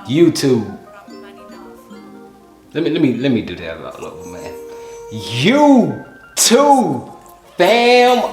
YouTube. Let me do that a little, man. YouTube family.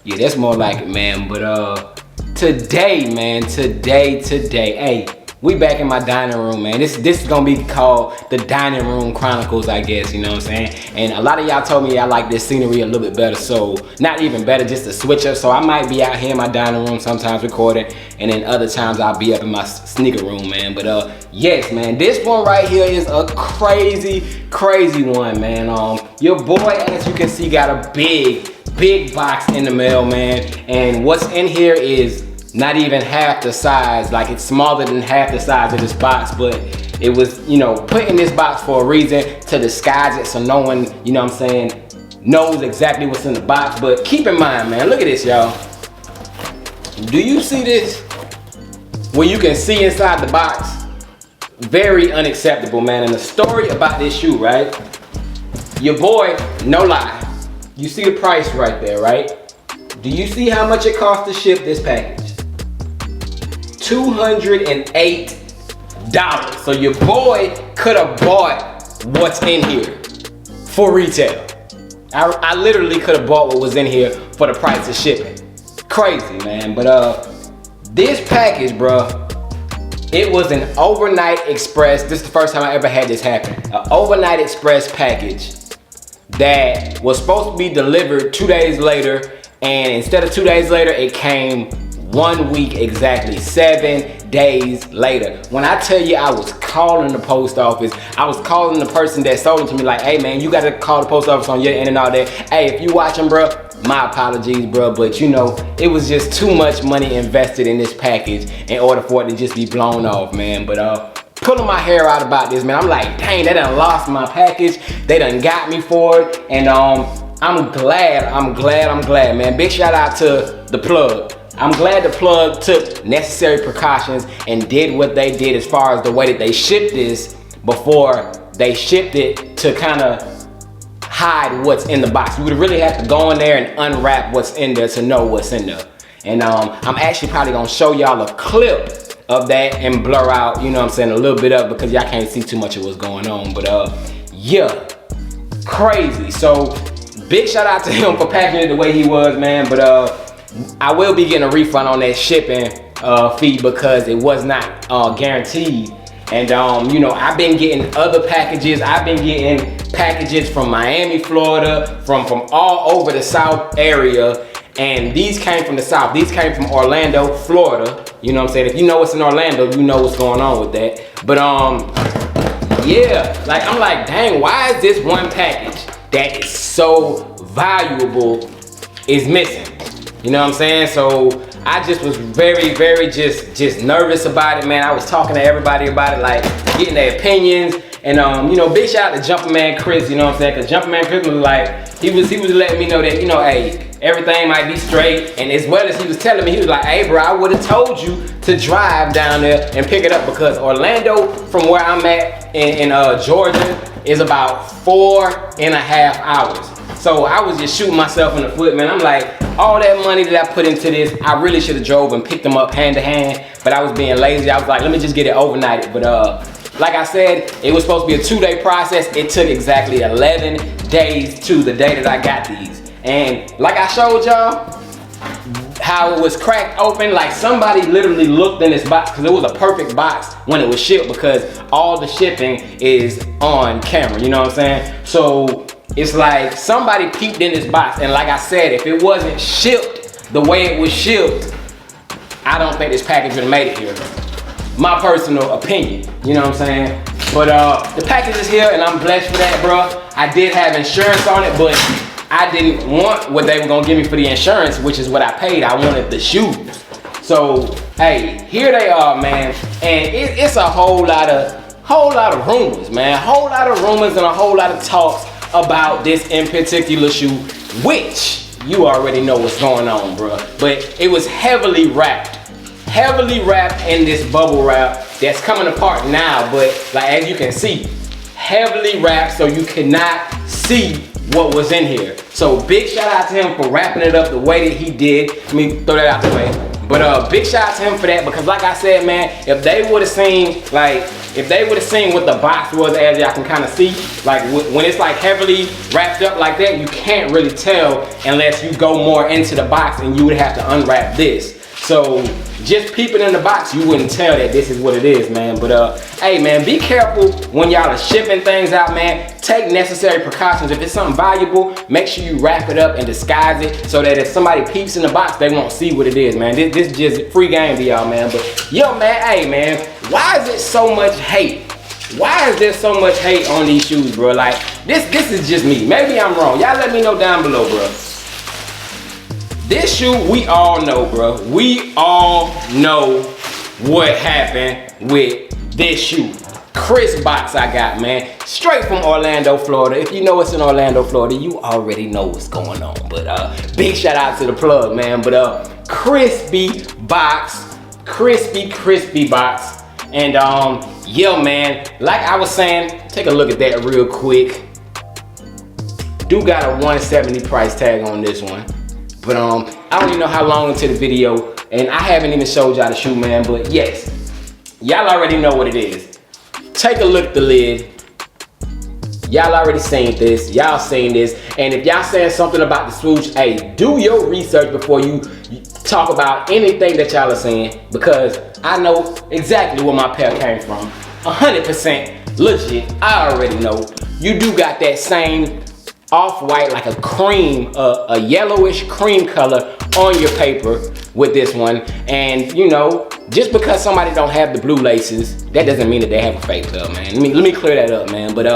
Yeah, that's more like it, man. But today, man, today, hey, we back in my dining room, man. This is gonna be called the Dining Room Chronicles, I guess, you know what I'm saying? And a lot of y'all told me I like this scenery a little bit better, so not even better, just a switch up. So I might be out here in my dining room sometimes recording, and then other times I'll be up in my sneaker room, man. But yes, man, this one right here is a crazy one, man. Your boy, as you can see, got a big box in the mail, man. And what's in here is not even half the size. Like, it's smaller than half the size of this box, but it was, you know, put in this box for a reason, to disguise it so no one, you know what I'm saying, knows exactly what's in the box. But keep in mind, man, look at this, y'all. Do you see this? When you can see inside the box, very unacceptable, man. And the story about this shoe, right? Your boy, no lie, you see the price right there, right? Do you see how much it costs to ship this package? $208. So your boy could have bought what's in here for retail. I literally could have bought what was in here for the price of shipping. Crazy, man. But this package, bro, it was an overnight express. This is the first time I ever had this happen. An overnight express package that was supposed to be delivered 2 days later, and instead of 2 days later, it came 1 week exactly, 7 days later. When I tell you I was calling the post office, I was calling the person that sold it to me like, hey man, you gotta call the post office on your end and all that. Hey, if you watching, bro, my apologies, bro, but you know, it was just too much money invested in this package in order for it to just be blown off, man. But pulling my hair out about this, man, I'm like, dang, they done lost my package. They done got me for it, and I'm glad, man. Big shout out to the plug. I'm glad the plug took necessary precautions and did what they did as far as the way that they shipped this before they shipped it, to kind of hide what's in the box. We would really have to go in there and unwrap what's in there to know what's in there. And I'm actually probably gonna show y'all a clip of that and blur out, you know what I'm saying, a little bit of, because y'all can't see too much of what's going on. But yeah, crazy. So big shout out to him for packing it the way he was, man. But I will be getting a refund on that shipping fee because it was not guaranteed. And you know, I've been getting other packages. I've been getting packages from Miami, Florida, from all over the South area. And these came from the South. These came from Orlando, Florida. You know what I'm saying? If you know what's in Orlando, you know what's going on with that. But yeah, like, I'm like, dang, why is this one package that is so valuable is missing? You know what I'm saying? So I just was very just nervous about it, man. I was talking to everybody about it, like getting their opinions. And you know, big shout out to Jumperman Chris, you know what I'm saying? Cause Jumperman Chris was like, he was letting me know that, you know, hey, everything might be straight. And as well as he was telling me, he was like, hey bro, I would have told you to drive down there and pick it up, because Orlando, from where I'm at in Georgia, is about 4.5 hours. So I was just shooting myself in the foot, man. I'm like, all that money that I put into this, I really should have drove and picked them up hand to hand, but I was being lazy. I was like, let me just get it overnighted. But like I said, it was supposed to be a 2-day process. It took exactly 11 days to the day that I got these. And like I showed y'all, how it was cracked open, like somebody literally looked in this box, because it was a perfect box when it was shipped, because all the shipping is on camera, you know what I'm saying? So it's like somebody peeped in this box, and like I said, if it wasn't shipped the way it was shipped, I don't think this package would have made it here. My personal opinion, you know what I'm saying? But the package is here, and I'm blessed for that, bro. I did have insurance on it, but I didn't want what they were gonna give me for the insurance, which is what I paid. I wanted the shoes. So, hey, here they are, man. And it's a whole lot of rumors, man. A whole lot of rumors and a whole lot of talks about this in particular shoe, which you already know what's going on, bro. But it was heavily wrapped in this bubble wrap that's coming apart now. But like, as you can see, heavily wrapped, so you cannot see what was in here. So big shout out to him for wrapping it up the way that he did. Let me throw that out the way. But big shout out to him for that, because like I said, man, if they would have seen what the box was, as y'all can kind of see, like when it's like heavily wrapped up like that, you can't really tell unless you go more into the box, and you would have to unwrap this. So just peeping in the box, you wouldn't tell that this is what it is, man. But hey, man, be careful when y'all are shipping things out, man. Take necessary precautions. If it's something valuable, make sure you wrap it up and disguise it so that if somebody peeps in the box, they won't see what it is, man. This is just free game to y'all, man. But yo, man, hey, man, why is it so much hate? Why is there so much hate on these shoes, bro? Like, this is just me. Maybe I'm wrong. Y'all let me know down below, bro. This shoe, we all know, bro. We all know what happened with this shoe. Crisp box I got, man. Straight from Orlando, Florida. If you know it's in Orlando, Florida, you already know what's going on. But big shout out to the plug, man. But crispy box. Crispy box. And yeah, man, like I was saying, take a look at that real quick. Do got a $170 price tag on this one. But I don't even know how long into the video, and I haven't even showed y'all the shoe, man. But yes, y'all already know what it is. Take a look at the lid. Y'all already seen this. Y'all seen this. And if y'all saying something about the swoosh, hey, do your research before you talk about anything that y'all are saying, because I know exactly where my pair came from. 100% legit. I already know. You do got that same off-white, like a cream, a yellowish cream color on your paper with this one. And you know, just because somebody don't have the blue laces, that doesn't mean that they have a fake pair, man. Let me clear that up, man. But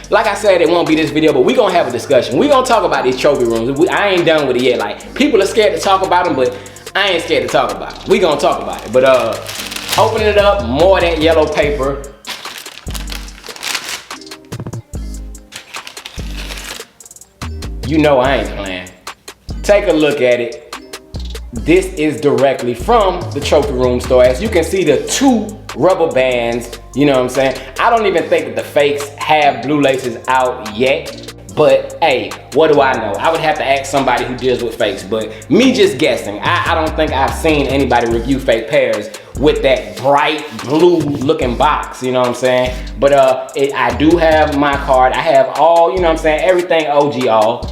like I said, it won't be this video, but we gonna have a discussion. We gonna talk about these trophy rooms. I ain't done with it yet. Like, people are scared to talk about them, but I ain't scared to talk about it. We gonna talk about it. But opening it up, more of that yellow paper. You know I ain't playing. Take a look at it. This is directly from the trophy room store. As you can see, the 2 rubber bands, you know what I'm saying? I don't even think that the fakes have blue laces out yet. But hey, what do I know? I would have to ask somebody who deals with fakes, but me just guessing. I don't think I've seen anybody review fake pairs with that bright blue looking box, you know what I'm saying? But I do have my card. I have all, you know what I'm saying, everything OG all,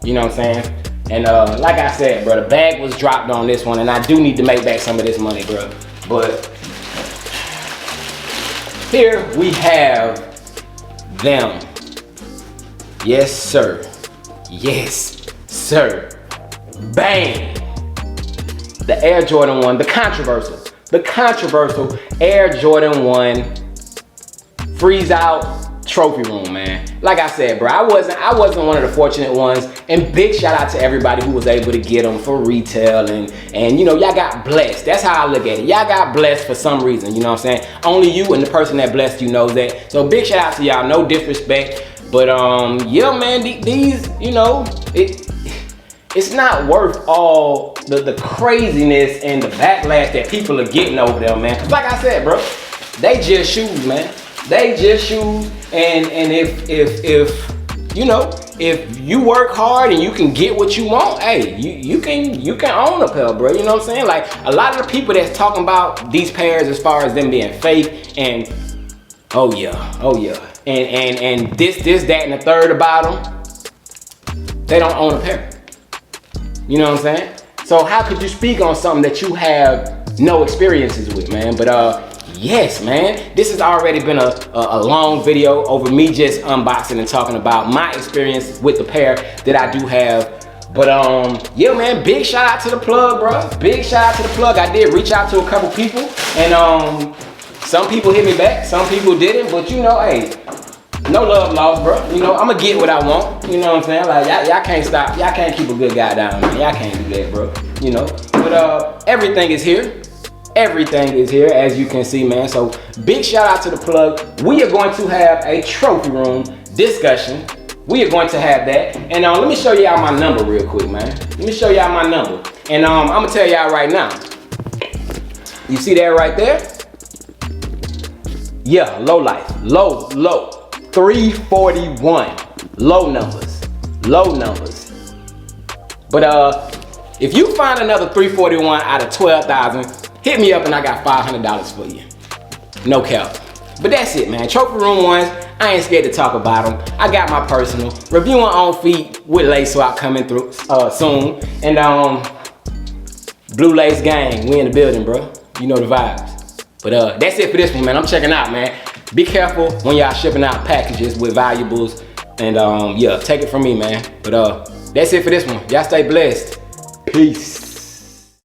you know what I'm saying? And like I said, bro, the bag was dropped on this one, and I do need to make back some of this money, bro. But here we have them. Yes, sir. Yes, sir. Bang. The Air Jordan 1, the controversial Air Jordan 1 freeze out trophy room, man. Like I said, bro, I wasn't one of the fortunate ones, and big shout out to everybody who was able to get them for retail, and you know, y'all got blessed. That's how I look at it. Y'all got blessed for some reason, you know what I'm saying? Only you and the person that blessed you knows that. So big shout out to y'all, no disrespect. But yeah, man, these, you know, it's not worth all the craziness and the backlash that people are getting over them, man. Cause like I said, bro, they just shoes, man. They just shoes, and if you know, if you work hard and you can get what you want, hey, you can own a pair, bro. You know what I'm saying? Like, a lot of the people that's talking about these pairs as far as them being fake and oh yeah, and this, that, and the third about them, they don't own a pair. You know what I'm saying? So how could you speak on something that you have no experiences with, man? But yes, man, this has already been a long video over me just unboxing and talking about my experience with the pair that I do have. But yeah, man, big shout out to the plug, bro. Big shout out to the plug. I did reach out to a couple people, and some people hit me back, some people didn't, but you know, hey, no love lost, bro. You know, I'm gonna get what I want. You know what I'm saying? Like, y'all can't stop. Y'all can't keep a good guy down, man. Y'all can't do that, bro. You know, but everything is here. Everything is here, as you can see, man. So big shout out to the plug. We are going to have a trophy room discussion. We are going to have that. And let me show y'all my number real quick, man. Let me show y'all my number. And I'm gonna tell y'all right now. You see that right there? Yeah, low life, low, 341, low numbers. But If you find another 341 out of 12,000, hit me up and I got $500 for you. No cap. But that's it, man. Trophy room ones, I ain't scared to talk about them. I got my personal. Reviewing on feet with lace swap coming through soon. And Blue Lace Gang, we in the building, bro. You know the vibes. But that's it for this one, man. I'm checking out, man. Be careful when y'all shipping out packages with valuables. And yeah, take it from me, man. But that's it for this one. Y'all stay blessed. Peace.